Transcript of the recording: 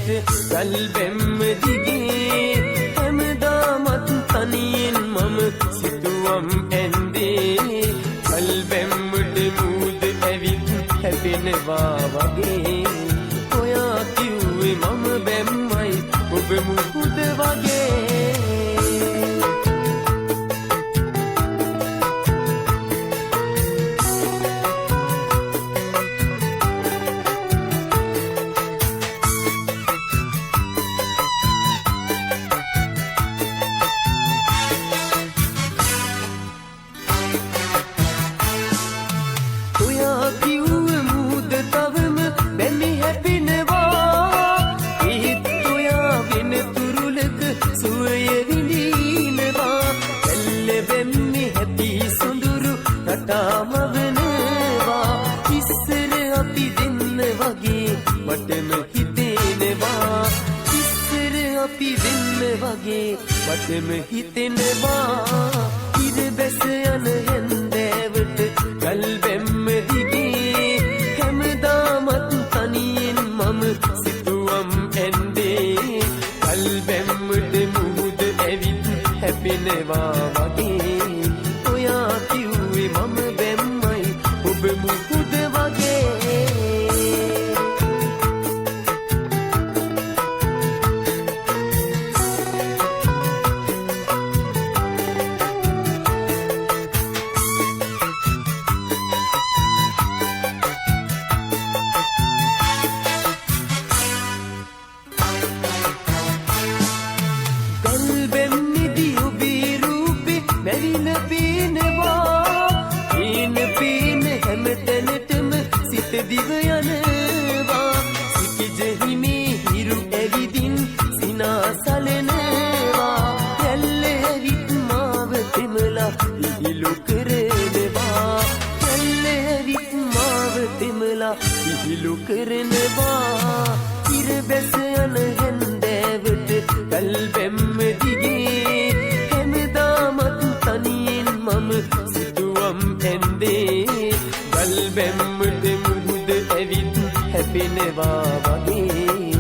ඇවිත් ගල්බැම්ම දිගේ හැමදාමත් තනියෙන් මම සිතුවම් ඇන්දේ ගල්බැම්මට මූද ඇවිත් හැපෙනවා වගේ ඔයා කිව්වේ මම බැම්මයි ඔබ මුහුද වගේ වටම හිතෙනවා ඉර බැස යන හැන්දෑවට ගල්බැම්ම දිගේ හැමදාමත් තනියෙන් මම සිතුවම් ඇන්දේ ගල්බැම්මට මුහුද ඇවිත් හැපෙනවා වගේ ඔයා කිව්වේ මම බැම්මයි ඔබ මුහුද වගේ දිව යනවා සිටිජෙහිමේ හිරු ඇවිදින් සිනාසලනවා රැල්ල ඇවිත් මාව තෙමලා විහිළු කරනවා රැල්ල ඇවිත් මාව තෙමලා විහිළු කරනවා ඉර බැස යන හැන්දෑවට ගල්බැම්ම දිගේ හැමදාමත් තනියෙන් මම සිතුවම් ඇන්දේ ගල්බැම්මට ඇවිත් හැපෙනවා වගේ